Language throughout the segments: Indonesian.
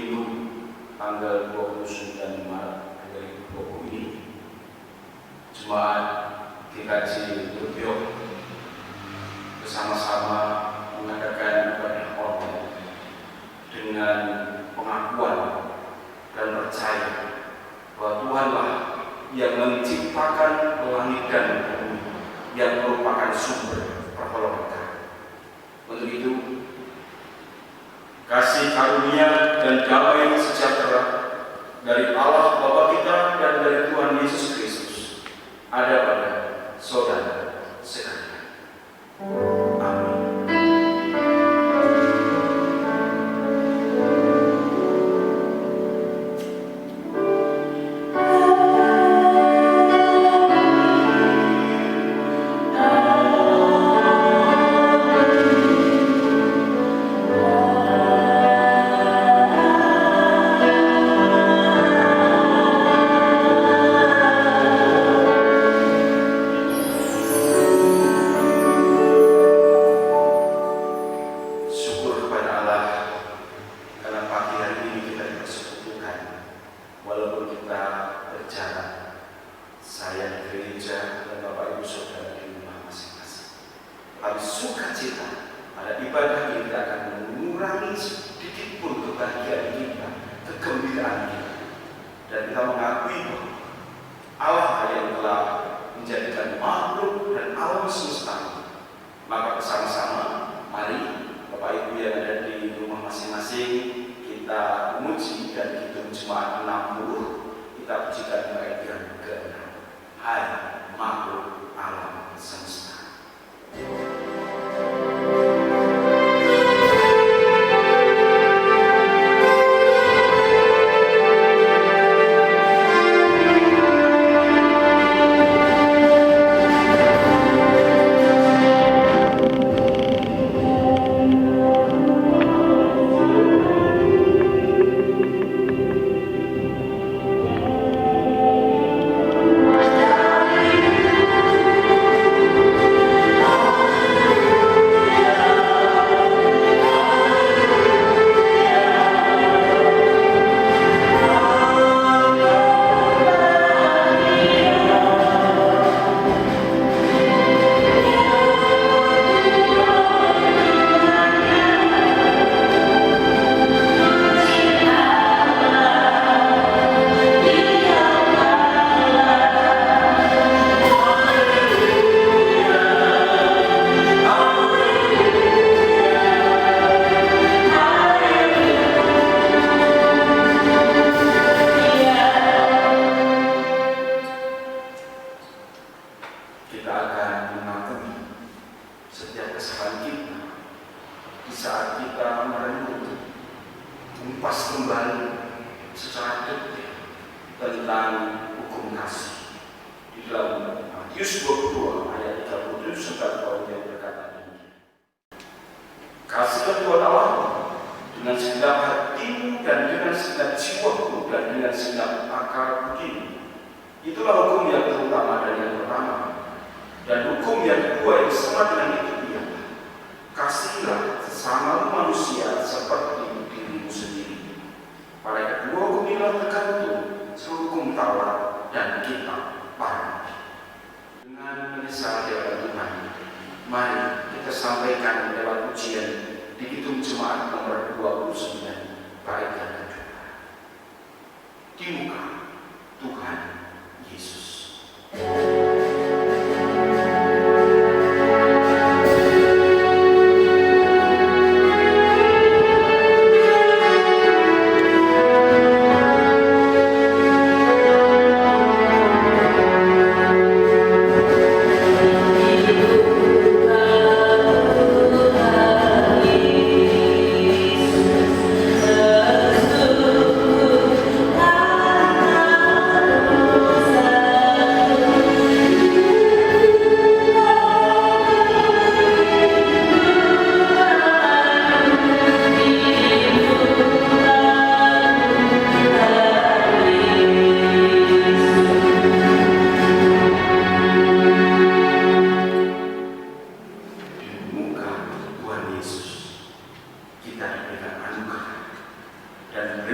Minggu tanggal 29 Maret 2020 ini Jemaat GKJ Lupiok bersama-sama mengadakan ibadah online dengan pengakuan dan percaya bahwa Tuhanlah yang menciptakan langit dan bumi, yang merupakan sumber pertolongan kita. Untuk itu, kasih karunia dan damai sejahtera dari Allah Bapa kita dan dari Tuhan Yesus Kristus ada pada saudara sekalian. Amin.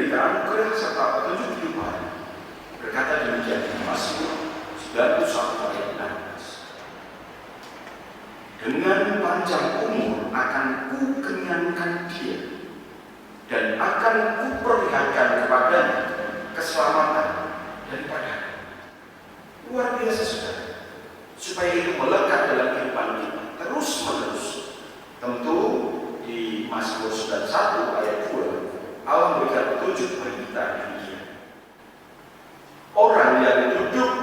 menderita anugerah serta petunjuk kehidupan. Berkata demikian Mazmur 91 ayat 16. Dengan panjang umur akan kukenyangkan dia, dan akan kuperlihatkan kepadanya keselamatan daripada. Luar biasa saudara, supaya itu melekat dalam kehidupan kita terus menerus. Tentu di Mazmur 91 ayat 2 Allah memberikan petunjuk bagi kita demikian. Orang yang duduk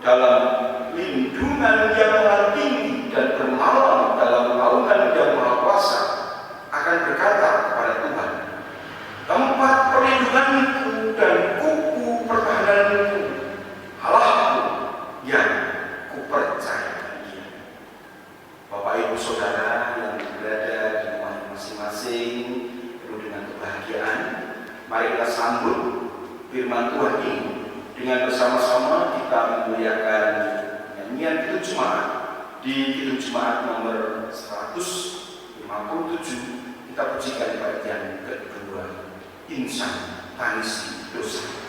dalam lindungan yang maha tinggi dan bermalam dalam naungan yang maha kuasa akan berkata kepada Tuhan, tempat perlindunganku dan kuku pertahananku, Allahku yang kupercaya Dia. Bapak Ibu Saudara yang berada di rumah masing-masing penuh dengan kebahagiaan, mari kita sambut firman Tuhan ini dengan bersama-sama kita memuliakan nyanyian Kidung Jemaat di Kidung Jemaat nomor 157. Kita pujikan bagian kedua, Insan Tangisi Dosa.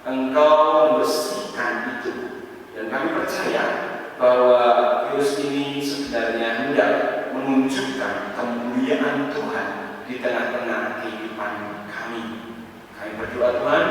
Engkau membersihkan itu, dan kami percaya bahwa Paulus ini sebenarnya hendak menunjukkan kemuliaan Tuhan di tengah-tengah kehidupan kami. Kami berdoa Tuhan,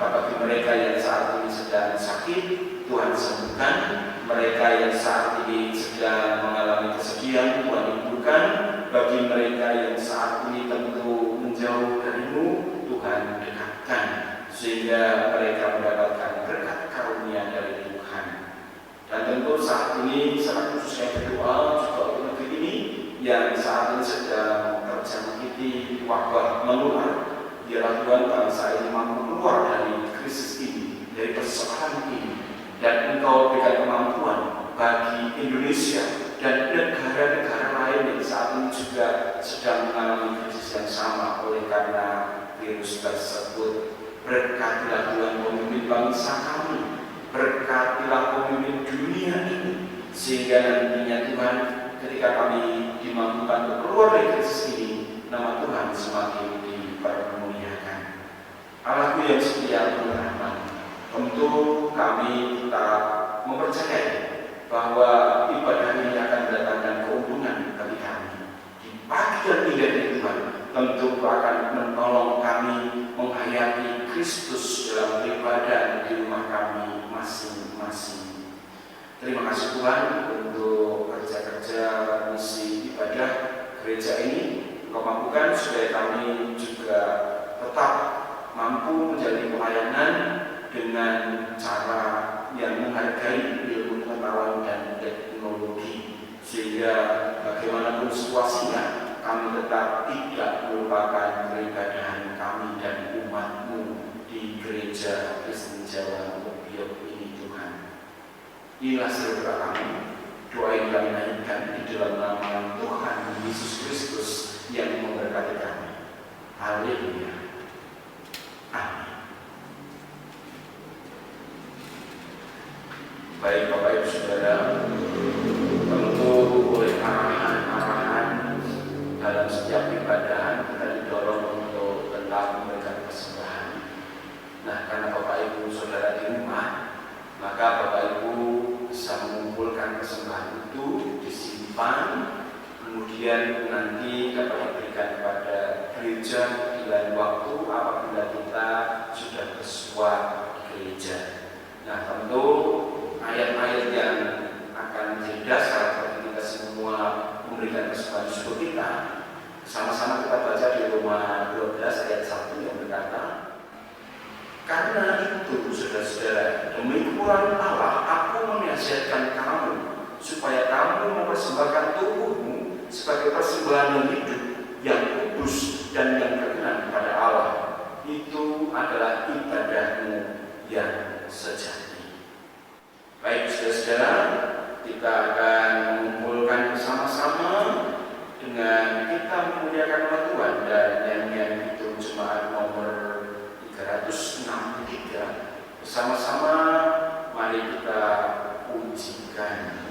bagi mereka yang saat ini sedang sakit, Tuhan sembuhkan. Mereka yang saat ini sedang mengalami kesedihan, Tuhan hidupkan. Bagi mereka yang saat ini tentu menjauh darimu, Tuhan dekatkan, sehingga mereka mendapatkan berkat karunia dari Tuhan. Dan tentu saat ini sangat khususnya berdoa juga untuk negeri ini yang saat ini sedang terjangkiti wabah menular. Biarlah Tuhan bangsa ini mampu keluar dari krisis ini, dari persoalan ini, dan Engkau berikan kemampuan bagi Indonesia dan negara-negara lain yang saat ini juga sedang mengalami krisis yang sama oleh karena virus tersebut. Berkatilah Tuhan pemimpin bangsa kami, berkatilah pemimpin dunia ini, sehingga nantinya Tuhan ketika kami dimampukan untuk keluar dari krisis ini, nama Tuhan semakin dipermuliakan. Allahku yang setia berrahmat, tentu kami tetap mempercayai bahwa ibadah ini akan mendatangkan keuntungan bagi kami. Di pagi dan indah dari Tuhan, tentu akan menolong kami menghayati Kristus dalam beribadah di rumah kami masing-masing. Terima kasih Tuhan untuk kerja-kerja misi ibadah gereja ini. Engkau mampukan supaya kami juga tetap mampu menjadi pelayanan dengan cara yang menghargai ilmu pengetahuan dan teknologi, sehingga bagaimanapun situasinya kami tetap tidak melupakan peribadahan kami dan umat-Mu di gereja Kristen Jawa Obiok ini Tuhan. Inilah doa kami, doa yang kami naikkan di dalam nama Tuhan Yesus Kristus yang memberkati kami. Haleluya. Amin. Baik Bapak Ibu Saudara, tentu oleh arahan-arahan dalam setiap ibadahan kita didorong untuk tetap memberikan persembahan. Nah, karena Bapak Ibu Saudara di rumah, maka Bapak Ibu bisa mengumpulkan persembahan itu, disimpan, kemudian nanti dapat diberikan kepada gereja di lain waktu apabila kita sudah bersua di gereja. Nah, tentu ayat-ayat yang akan menjadi dasar bagi kita semua memberikan persembahan syukur kita, sama-sama kita baca di Roma 12 ayat 1 yang berkata, karena itu saudara-saudara, demi kemurahan Allah aku menasihatkan kamu supaya kamu mempersembahkan tubuhmu sebagai persembahan yang hidup, yang kudus dan yang berkenan kepada Allah. Itu adalah ibadahmu yang sejati. Baik saudara-saudara, kita akan mengumpulkan bersama-sama dengan kita memuliakan nama Tuhan dan nyanyian itu jemaat nomor 363. Bersama-sama mari kita pujikan.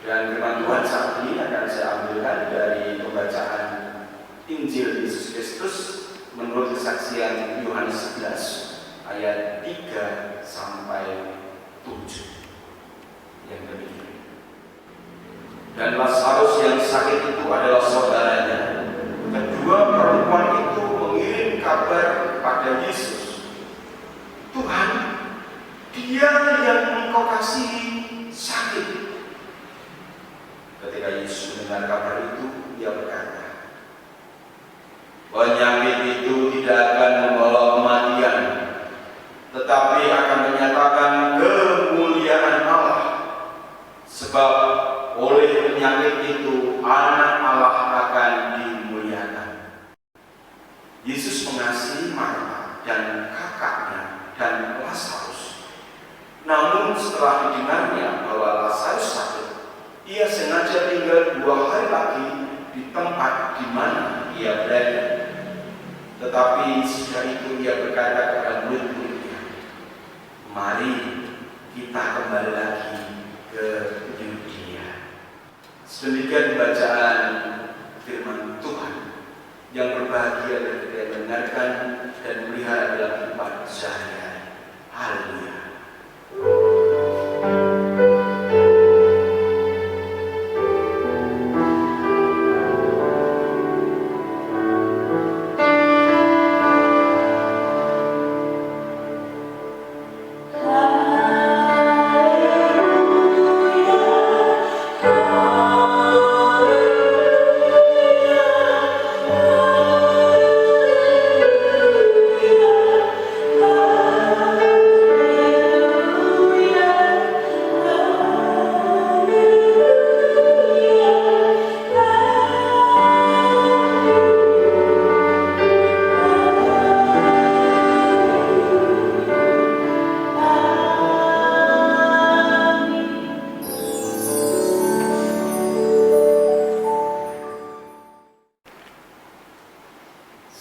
Dan firman Tuhan saat ini akan saya ambilkan dari pembacaan Injil Yesus Kristus menurut kesaksian Yohanes 11 ayat 3 sampai 7 yang demikian. Dan Lazarus yang sakit itu adalah saudaranya. Kedua perempuan itu mengirim kabar kepada Yesus, "Tuhan, dia yang engkau kasihi sakit." Ketika Yesus mendengar kabar itu, dia berkata, "Penyakit itu tidak akan membawa kematian, tetapi akan menyatakan kemuliaan Allah. Sebab oleh penyakit itu anak Allah akan dimuliakan." Yesus mengasihi Marta dan kakaknya dan Lazarus. Namun setelah didengarnya bahwa Lazarus sakit, ia sengaja tinggal 2 hari lagi di tempat di mana ia berada. Tetapi sesudah itu ia berkata kepada murid-muridnya, "Mari kita kembali lagi ke Yudea." Sedemikian bacaan firman Tuhan. Yang berbahagia dan kita mendengarkan dan melihat adalah kehidupan sehari-hari. Haleluya.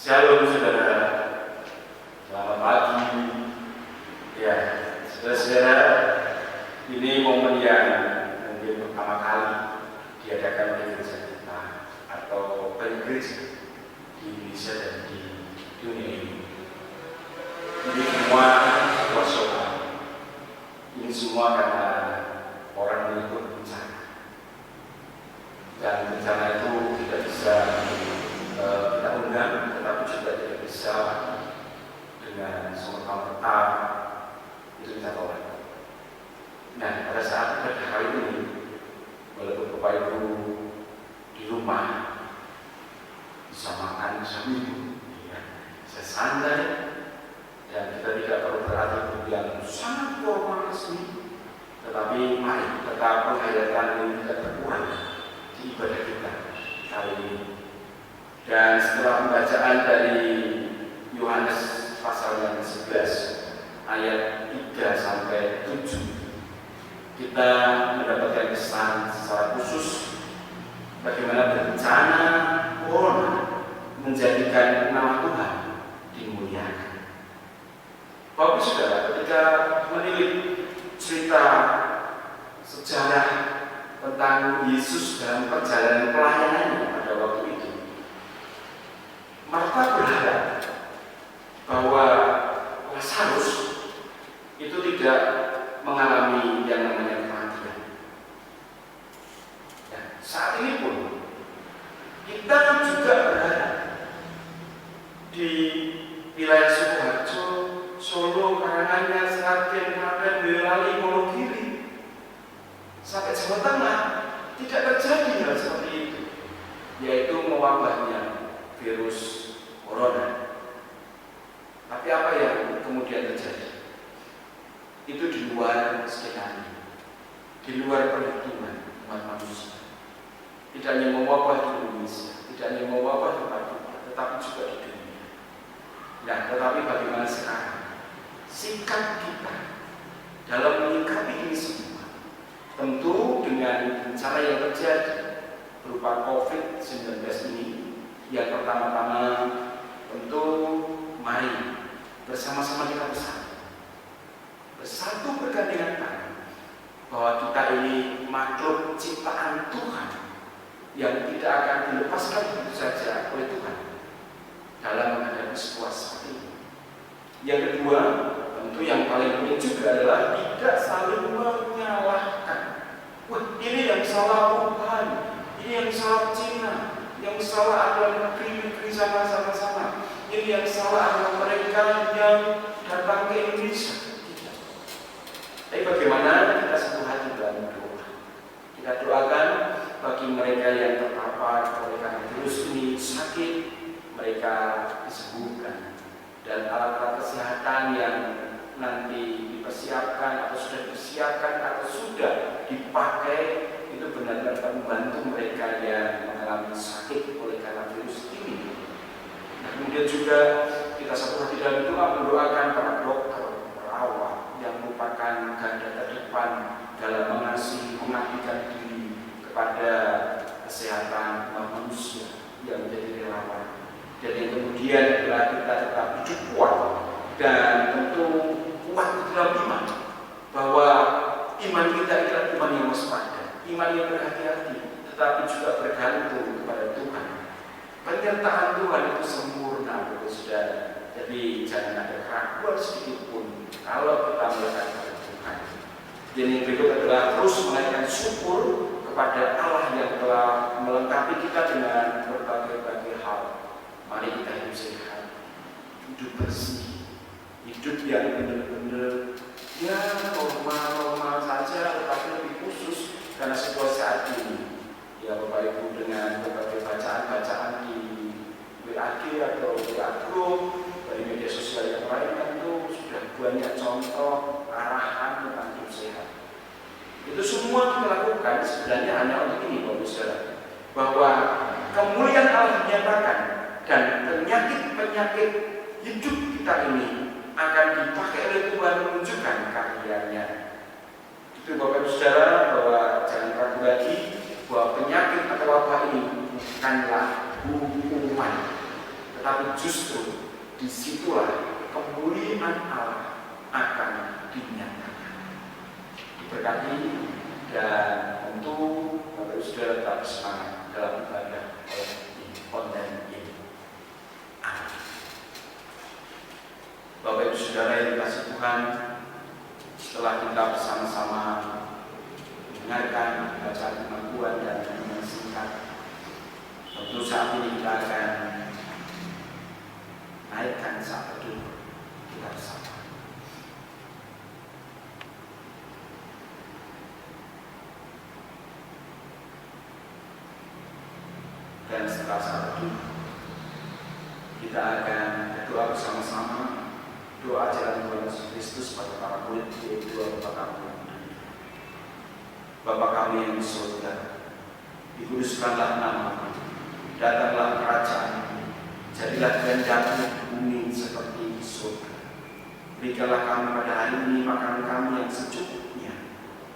Shalom saudara, selamat pagi. Ya, saudara-saudara, ini momen yang mungkin pertama kali diadakan oleh gereja kita atau banyak gereja di Indonesia dan di dunia ini. Ini semua situasional. Ini semua karena orang mengikut bencana. Dan bencana itu tidak bisa kita undang, tetapi juga tidak bisa dengan serta-merta itu kita tolak. Nah, pada saat pada hari ini, walaupun Bapak Ibu di rumah bisa makan, bisa minum, ya, bisa santai, dan kita tidak perlu beratur yang sangat formal resmi, tetapi mari tetap penghayatan ini tidak berkurang di ibadah kita kali ini. Dan setelah pembacaan dari Yohanes pasal yang 11 ayat 3 sampai 7, kita mendapatkan kesan secara khusus bagaimana bencana corona menjadikan nama Tuhan dimuliakan. Bapak Saudara, ketika menilik cerita sejarah tentang Yesus dalam perjalanan pelayanannya pada waktu itu, Marta berharap bahwa Lazarus itu tidak mengalami yang namanya kematian. Ya, saat ini pun kita juga berharap di wilayah Sukoharjo, Solo, Karanganyar, Sragen, Klaten, Boyolali, Wonogiri, sampai Jawa Tengah tidak terjadi hal seperti itu, yaitu mewabahnya virus corona. Tapi apa yang kemudian terjadi? Itu di luar skenario, di luar perhitungan umat manusia. Tidak hanya mewabah di Indonesia, tidak hanya mewabah di Papua, tetapi juga di dunia. Nah, tetapi bagaimana sekarang sikap kita dalam menyikapi ini semua? Tentu dengan bencana yang terjadi berupa COVID-19 ini, yang pertama-tama tentu mari bersama-sama kita bersatu bergandengan tangan bahwa kita ini makhluk ciptaan Tuhan yang tidak akan dilepaskan begitu saja oleh Tuhan dalam menghadapi situasi seperti ini. Yang kedua, tentu yang paling penting juga adalah tidak saling menyalahkan. Wah, ini yang salah Tuhan, ini yang salah Cina, yang salah adalah negeri-negeri sama-sama. Ini yang salah adalah mereka yang datang ke Indonesia. Tapi bagaimana kita satu hati dalam doa? Kita doakan bagi mereka yang terpapar oleh karena virus ini sakit, mereka disembuhkan, dan alat-alat kesehatan yang nanti dipersiapkan atau sudah dipersiapkan atau sudah dipakai itu benar-benar membantu mereka yang mengalami sakit oleh karena virus ini. Nah, kemudian juga kita satu hati dalam doa mendoakan para dokter, perawat yang merupakan garda terdepan dalam mengasihi, mengabdikan diri kepada kesehatan manusia yang menjadi relawan. Dan yang kemudian adalah kita tetap hidup kuat dan tentu kuat dalam iman, bahwa iman kita adalah iman yang waspada, iman yang berhati-hati, tetapi juga bergantung kepada Tuhan. Penyertaan Tuhan itu sempurna, saudara. Jadi jangan ada keraguan sedikit pun kalau kita melihat kepada Tuhan. Dan yang berikut adalah terus menaikkan syukur kepada Allah yang telah melengkapi kita dengan berbagai hal. Mari kita hidup sehat, hidup bersih, hidup yang benar-benar ya normal saja, tetapi lebih khusus karena situasi saat ini. Ya Bapak Ibu, dengan berbagai bacaan-bacaan di WAG atau WA Group dari media sosial yang lain, tentu sudah banyak contoh arahan tentang hidup sehat. Itu semua kita lakukan sebenarnya hanya untuk ini, Bapak Saudara, bahwa kemuliaan Allah dinyatakan dan penyakit-penyakit hidup kita ini akan dipakai oleh Tuhan menunjukkan karyanya. Itu Bapak Saudara, bahwa jangan ragu lagi bahwa penyakit atau wabah ini bukanlah hukuman, tetapi justru disitulah kemuliaan Allah akan dinyatakan. Diberkati dan tentu Bapak Saudara tetap semangat dalam ibadah konten ini. Amin. Bapak Ibu Saudara yang dikasihi Tuhan, setelah kita bersama-sama mendengarkan bacaan firman Tuhan dan renungan singkat, tentu saat ini kita akan naikkan saat teduh kita bersama. Dan setelah saat teduh kita akan berdoa bersama-sama, doa jalan Tuhan Yesus Kristus pada para murid, yaitu doa Bapa kami. Bapa kami yang di surga, dikuduskanlah namamu, datanglah kerajaan-Mu, jadilah kehendak-Mu di bumi seperti di surga. Berikanlah kami pada hari ini makanan kami yang secukupnya,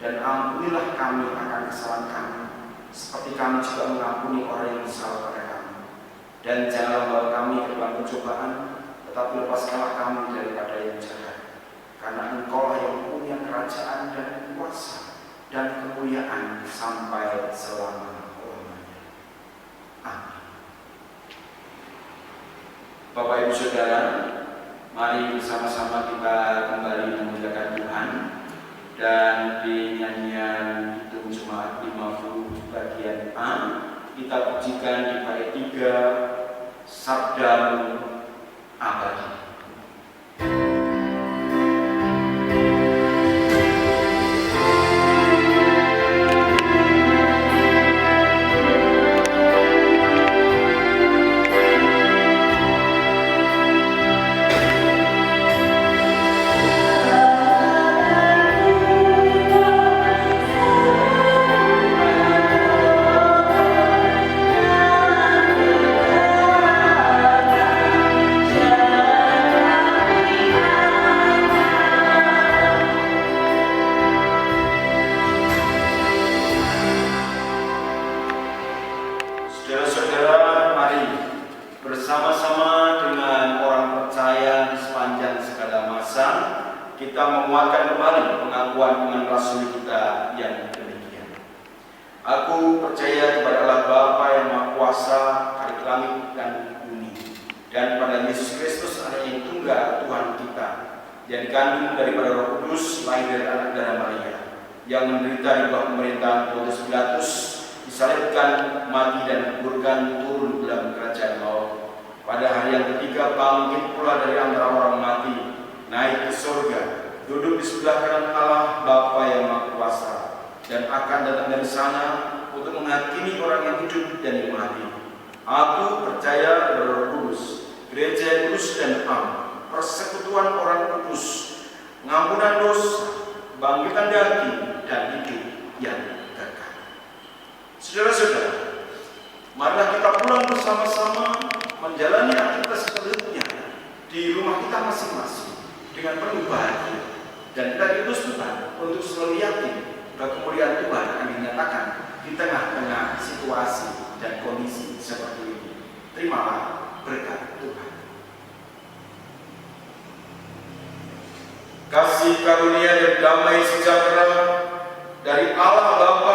dan ampunilah kami akan kesalahan kami, seperti kami juga mengampuni orang yang bersalah pada kami. Dan janganlah bawa kami ke dalam pencobaan, tetapi lepaskanlah kami daripada yang jahat. Karena Engkau yang punya kerajaan dan kuasa dan kemuliaan sampai selama-lamanya. Amin. Bapak Ibu Saudara, mari bersama-sama kita kembali memuliakan Tuhan, dan di nyanyian Hitung Jemaat 50 bagian A kita pujikan di bait 3, Sabda-Mu Abadi. kita menguatkan kembali pengakuan iman rasuli kita yang demikian. Aku percaya kepada Allah Bapa yang Maha Kuasa, Khalik langit dan bumi, dan pada Yesus Kristus Anak yang tunggal Tuhan kita, yang dikandung daripada Roh Kudus, lahir dari anak darah Maria, yang menderita di bawah pemerintahan Pontius Pilatus, disalibkan, mati dan dikuburkan, turun dalam kerajaan maut. Pada hari yang ketiga bangkit pula dari antara orang mati, naik ke surga, duduk di sebelah kanan Allah Bapa yang Maha Kuasa, dan akan datang dari sana untuk menghakimi orang yang hidup dan yang mati. Aku percaya kepada Roh Kudus, gereja yang kudus dan am, persekutuan orang kudus, pengampunan dosa, bangkitan daging, dan hidup yang kekal. Saudara-saudara, marilah kita pulang bersama-sama menjalani aktivitas selanjutnya di rumah kita masing-masing dengan penuh bahagia, dan kita diutus Tuhan untuk selalu yakin bahwa kemuliaan Tuhan akan dinyatakan di tengah-tengah situasi dan kondisi seperti ini. Terimalah berkat Tuhan. Kasih karunia dan damai sejahtera dari Allah Bapa